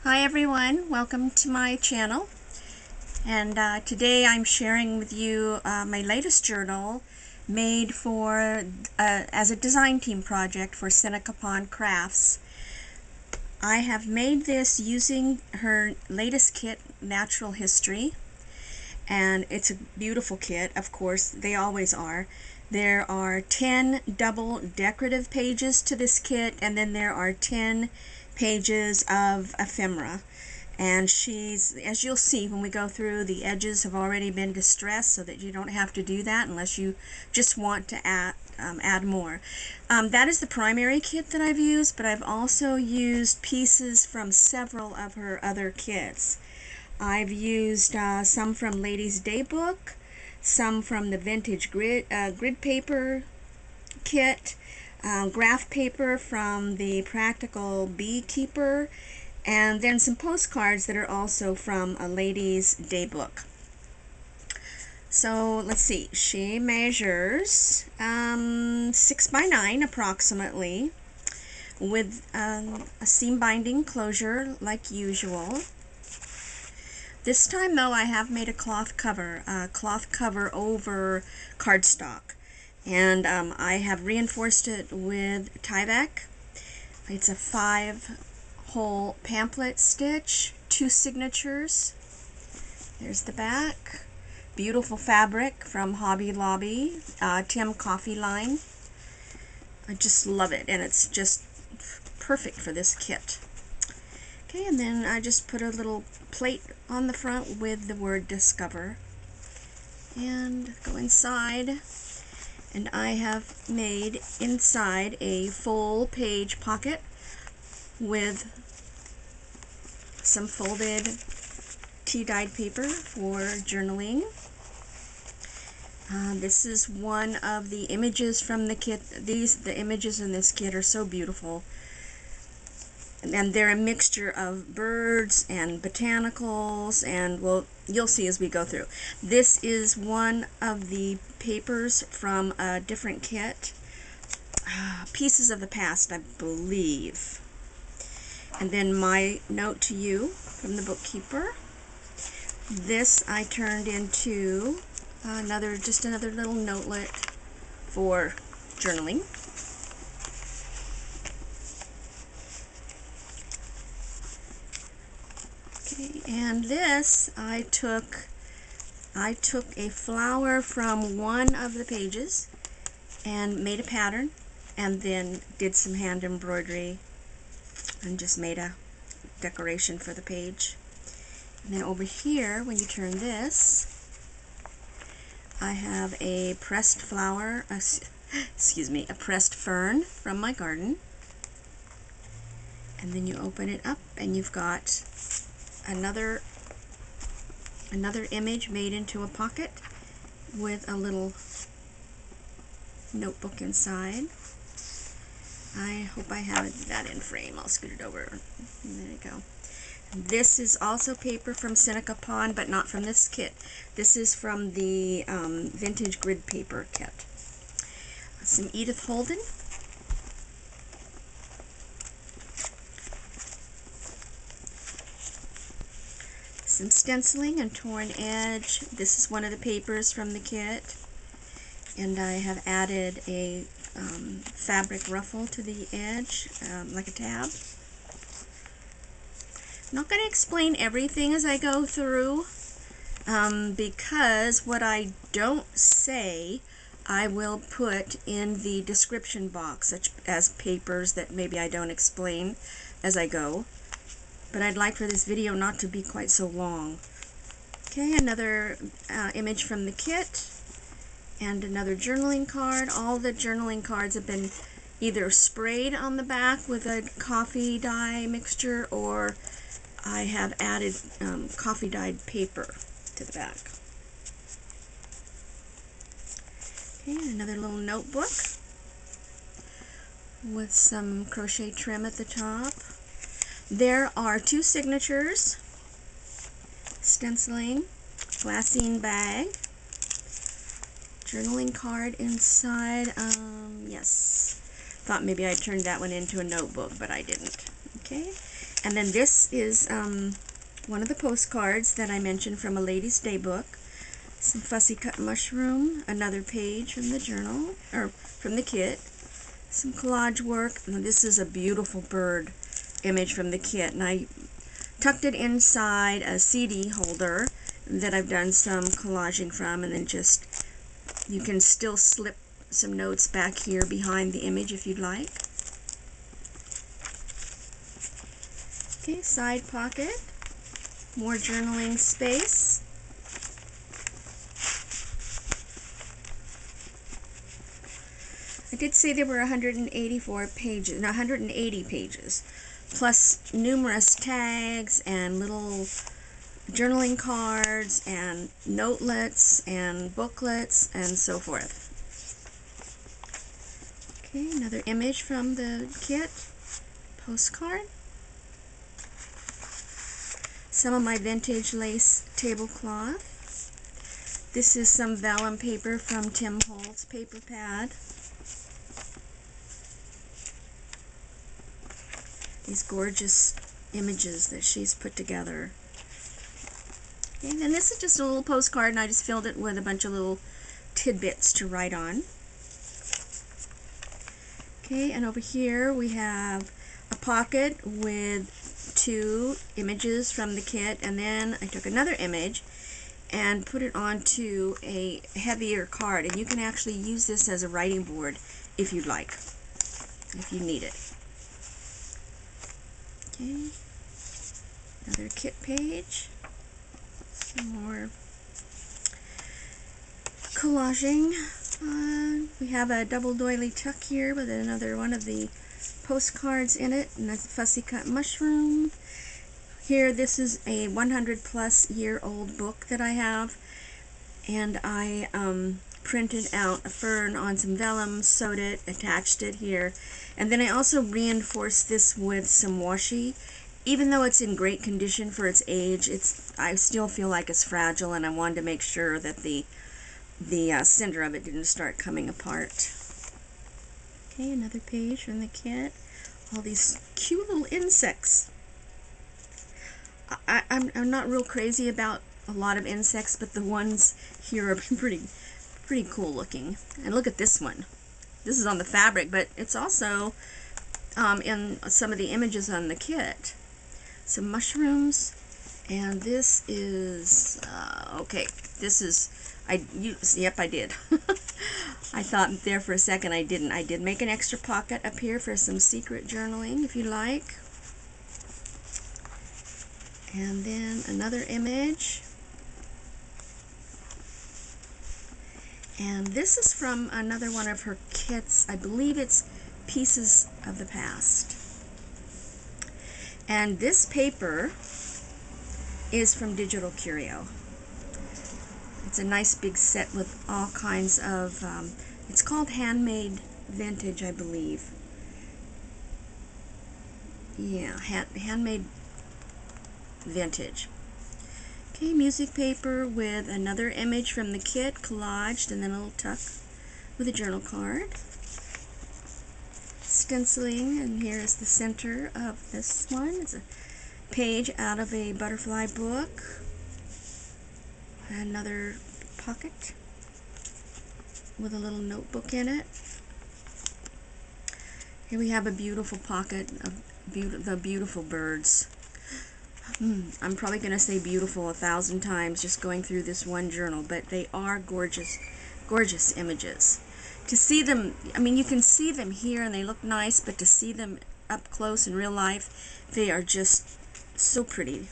Hi everyone, welcome to my channel, and today I'm sharing with you my latest journal made for as a design team project for Seneca Pond Crafts. I have made this using her latest kit, Natural History, and it's a beautiful kit. Of course, they always are. There are 10 double decorative pages to this kit, and then there are 10 pages of ephemera. And she's, as you'll see when we go through, the edges have already been distressed so that you don't have to do that unless you just want to add more. That is the primary kit that I've used, but I've also used pieces from several of her other kits. I've used some from Ladies Daybook, some from the vintage grid paper kit, graph paper from the Practical Beekeeper, and then some postcards that are also from a Ladies Daybook. So let's see, she measures 6 by 9 approximately, with a seam binding closure like usual. This time though I have made a cloth cover over cardstock, and I have reinforced it with Tyvek. It's a 5-hole pamphlet stitch, 2 signatures. There's the back. Beautiful fabric from Hobby Lobby, Tim Coffee line. I just love it, and it's just perfect for this kit. Okay, and then I just put a little plate on the front with the word Discover, and go inside, and I have made inside a full page pocket with some folded tea-dyed paper for journaling. This is one of the images from the kit. The images in this kit are so beautiful, and they're a mixture of birds and botanicals, and well, you'll see as we go through. This is one of the papers from a different kit, Pieces of the Past, I believe. And then my note to you from the bookkeeper. This I turned into just another little notelet for journaling. Okay, and this I took a flower from one of the pages and made a pattern, and then did some hand embroidery and just made a decoration for the page. And then over here, when you turn this, I have a pressed flower, excuse me, a pressed fern from my garden. And then you open it up and you've got another image made into a pocket with a little notebook inside. I hope I have that in frame. I'll scoot it over. There you go. This is also paper from Seneca Pond, but not from this kit. This is from the vintage grid paper kit. Some Edith Holden. Some stenciling and torn edge. This is one of the papers from the kit. And I have added a fabric ruffle to the edge, like a tab. I'm not going to explain everything as I go through, because what I don't say I will put in the description box, such as papers that maybe I don't explain as I go. But I'd like for this video not to be quite so long. Okay, another image from the kit, and another journaling card. All the journaling cards have been either sprayed on the back with a coffee dye mixture, or I have added coffee dyed paper to the back. Okay, another little notebook with some crochet trim at the top. There are 2 signatures, stenciling, glassine bag, journaling card inside. Yes, thought maybe I turned that one into a notebook, but I didn't. Okay, And then this is one of the postcards that I mentioned from a Lady's Day book. Some fussy cut mushroom, another page from the journal, or from the kit, some collage work, and this is a beautiful bird image from the kit, and I tucked it inside a CD holder that I've done some collaging from, and then just, you can still slip some notes back here behind the image if you'd like. Okay, side pocket, more journaling space. I did say there were 184 pages, no, 180 pages, plus numerous tags and little journaling cards and notelets and booklets and so forth. Okay, another image from the kit, postcard. Some of my vintage lace tablecloth. This is some vellum paper from Tim Holt's paper pad. These gorgeous images that she's put together. Okay, and this is just a little postcard, and I just filled it with a bunch of little tidbits to write on. Okay, and over here we have a pocket with 2 images from the kit, and then I took another image and put it onto a heavier card, and you can actually use this as a writing board if you'd like, if you need it. Okay, another kit page, some more collaging. We have a double doily tuck here with another one of the postcards in it, and that's a fussy cut mushroom. Here, this is a 100-plus-year-old book that I have, and I printed out a fern on some vellum, sewed it, attached it here, and then I also reinforced this with some washi. Even though it's in great condition for its age, I still feel like it's fragile, and I wanted to make sure that the center of it didn't start coming apart. Okay, another page from the kit. All these cute little insects. I'm not real crazy about a lot of insects, but the ones here are pretty cool looking. And look at this one. This is on the fabric, but it's also in some of the images on the kit. Some mushrooms, and this is okay. This is yep, I did. I thought there for a second I didn't. I did make an extra pocket up here for some secret journaling if you like. And then another image. And this is from another one of her kits. I believe it's Pieces of the Past. And this paper is from Digital Curio. It's a nice big set with all kinds of, it's called Handmade Vintage, I believe. Yeah, Handmade Vintage. Okay, music paper with another image from the kit, collaged, and then a little tuck with a journal card. Stenciling, and here is the center of this one. It's a page out of a butterfly book. Another pocket with a little notebook in it. Here we have a beautiful pocket of the beautiful birds. I'm probably going to say beautiful 1,000 times just going through this one journal, but they are gorgeous, gorgeous images. To see them, I mean, you can see them here and they look nice, but to see them up close in real life, they are just so pretty.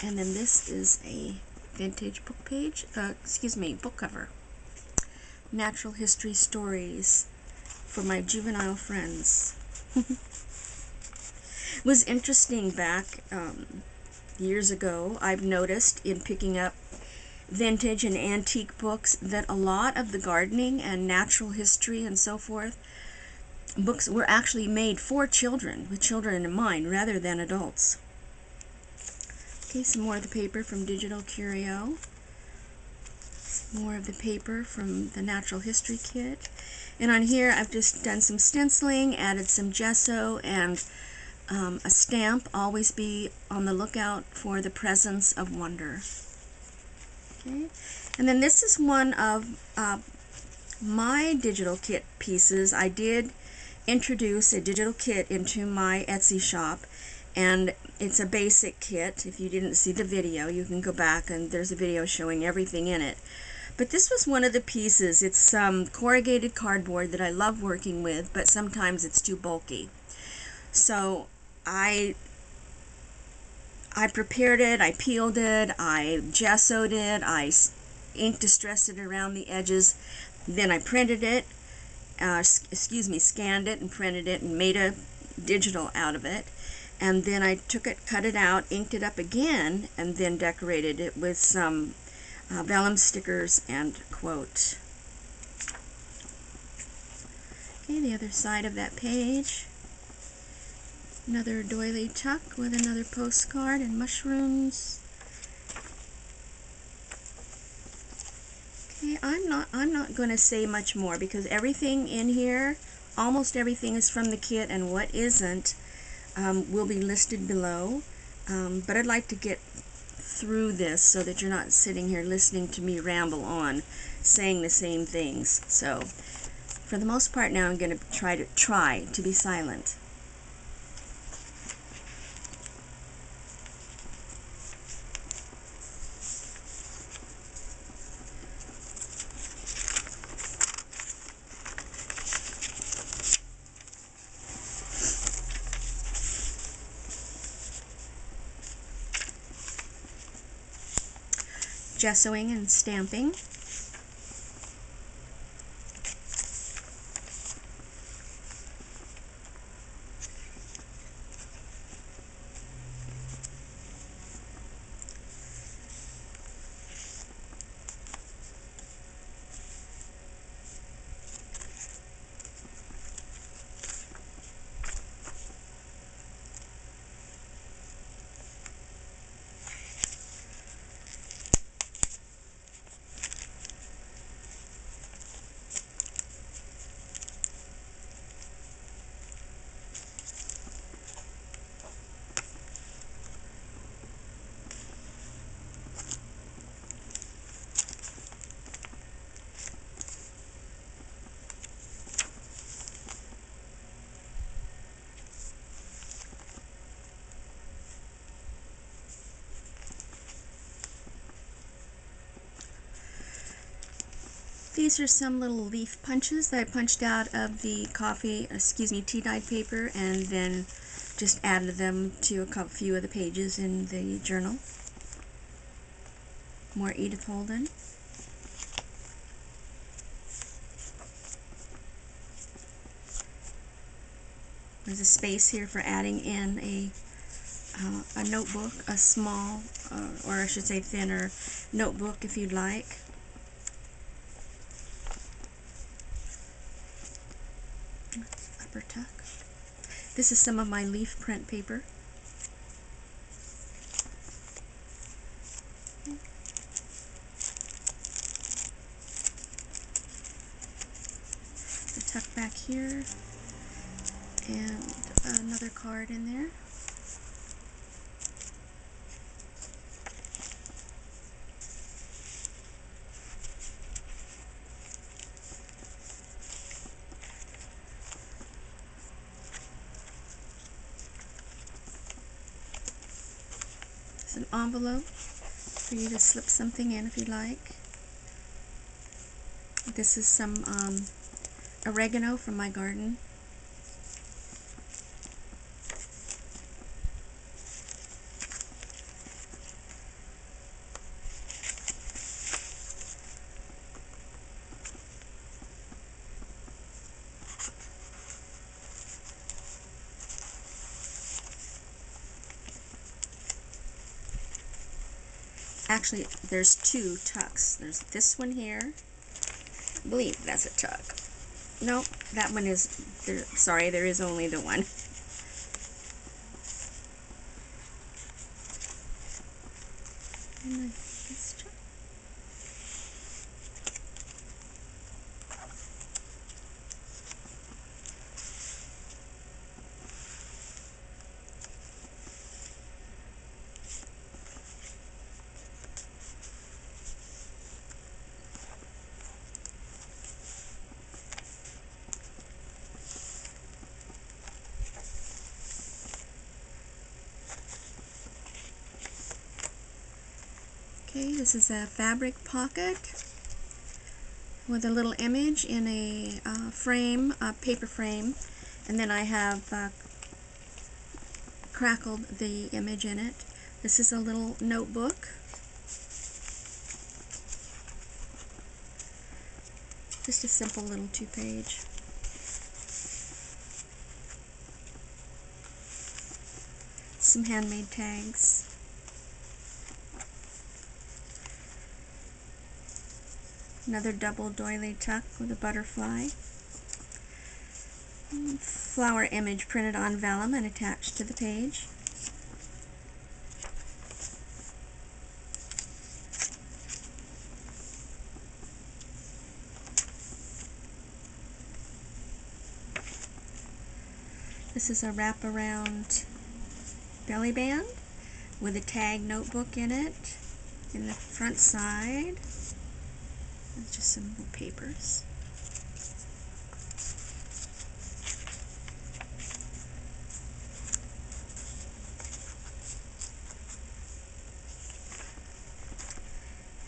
And then this is a vintage book page, book cover. Natural history stories for my juvenile friends. It was interesting back years ago. I've noticed in picking up vintage and antique books that a lot of the gardening and natural history and so forth books were actually made for children, with children in mind, rather than adults. Okay, some more of the paper from Digital Curio. Some more of the paper from the Natural History Kit. And on here I've just done some stenciling, added some gesso, and a stamp, always be on the lookout for the presence of wonder. Okay, and then this is one of my digital kit pieces. I did introduce a digital kit into my Etsy shop, and it's a basic kit. If you didn't see the video, you can go back and there's a video showing everything in it. But this was one of the pieces. It's some corrugated cardboard that I love working with, but sometimes it's too bulky. So I prepared it, I peeled it, I gessoed it, I ink distressed it around the edges, then I printed it, scanned it and printed it and made a digital out of it, and then I took it, cut it out, inked it up again, and then decorated it with some vellum stickers and quote. Okay, the other side of that page, another doily tuck with another postcard and mushrooms. Okay, I'm not going to say much more because everything in here, almost everything is from the kit, and what isn't will be listed below. But I'd like to get through this so that you're not sitting here listening to me ramble on, saying the same things. So, for the most part now, I'm going to try to be silent. Gessoing and stamping. These are some little leaf punches that I punched out of the tea dyed paper, and then just added them to a few of the pages in the journal. More Edith Holden. There's a space here for adding in a notebook, a small, or I should say thinner notebook if you'd like. Upper tuck. This is some of my leaf print paper. The tuck back here, and another card in there. It's an envelope for you to slip something in if you like. This is some oregano from my garden. Actually, there's two tucks. There's this one here. I believe that's a tuck. Nope, that one is, sorry, there is only the one. And then this tuck. Okay, this is a fabric pocket with a little image in a frame, a paper frame, and then I have crackled the image in it. This is a little notebook. Just a simple little 2-page. Some handmade tags. Another double doily tuck with a butterfly. Flower image printed on vellum and attached to the page. This is a wraparound belly band with a tag notebook in it in the front side. It's just some little papers.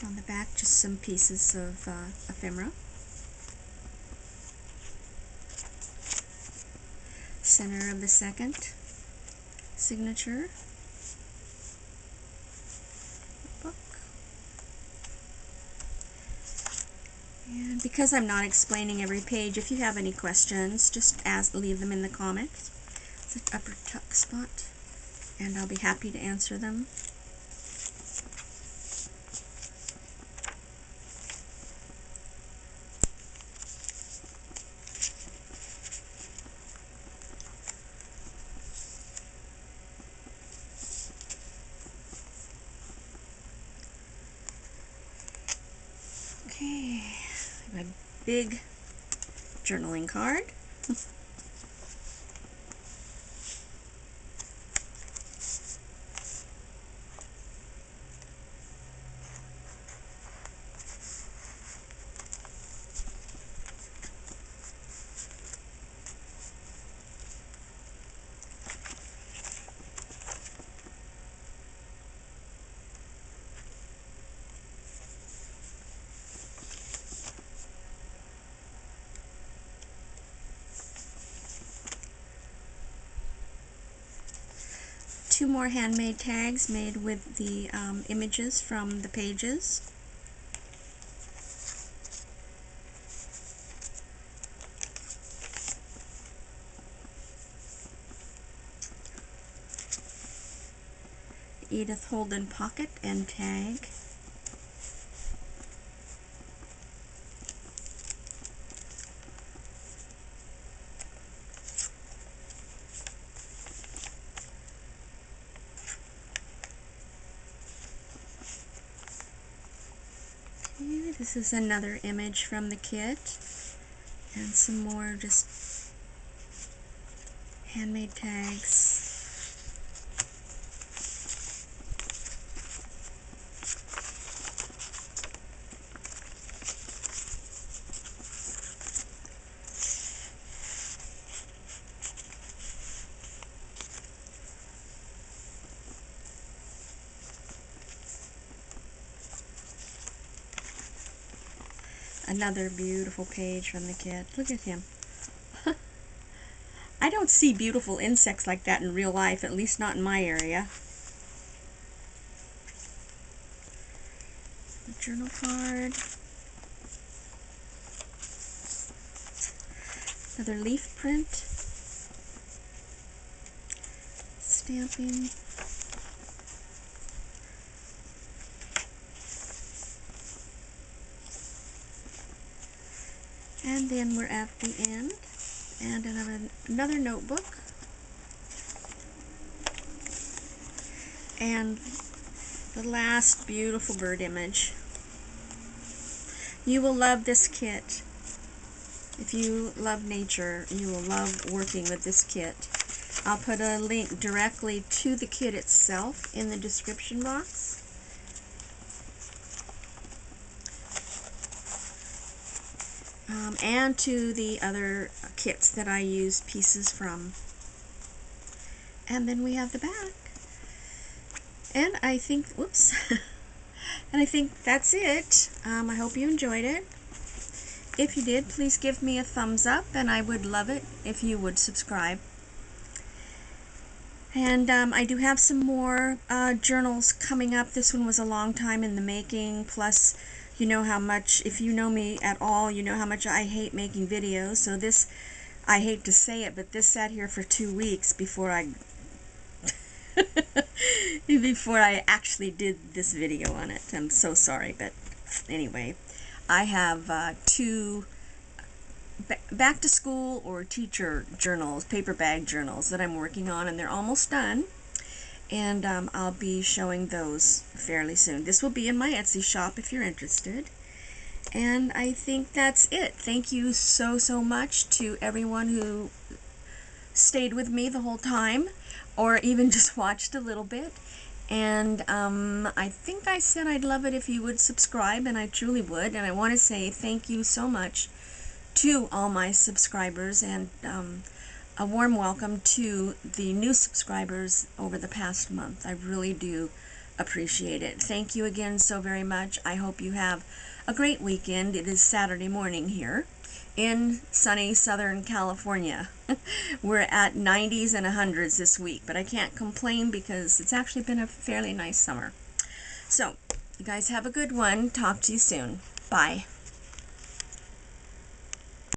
On the back, just some pieces of ephemera. Center of the second signature book. And because I'm not explaining every page, if you have any questions, just leave them in the comments. It's an upper tuck spot, and I'll be happy to answer them. Okay, I have a big journaling card. Two more handmade tags made with the images from the pages. Edith Holden pocket and tag. Okay, this is another image from the kit, and some more just handmade tags. Another beautiful page from the kit. Look at him. I don't see beautiful insects like that in real life, at least not in my area. The journal card. Another leaf print. Stamping. And then we're at the end, and another notebook, and the last beautiful bird image. You will love this kit. If you love nature, you will love working with this kit. I'll put a link directly to the kit itself in the description box. And to the other kits that I use pieces from. And then we have the back. And I think, whoops, And I think that's it. I hope you enjoyed it. If you did, please give me a thumbs up, and I would love it if you would subscribe. And I do have some more journals coming up. This one was a long time in the making, plus you know how much, if you know me at all, you know how much I hate making videos. So this, I hate to say it, but this sat here for 2 weeks before I before I actually did this video on it. I'm so sorry, but anyway, I have 2 back to school or teacher journals, paper bag journals that I'm working on, and they're almost done, and I'll be showing those fairly soon. This will be in my Etsy shop if you're interested. And I think that's it. Thank you so much to everyone who stayed with me the whole time, or even just watched a little bit. And I think I said I'd love it if you would subscribe, and I truly would. And I want to say thank you so much to all my subscribers, and a warm welcome to the new subscribers over the past month. I really do appreciate it. Thank you again so very much. I hope you have a great weekend. It is Saturday morning here in sunny Southern California. We're at 90s and 100s this week, but I can't complain because it's actually been a fairly nice summer. So, you guys have a good one. Talk to you soon. Bye.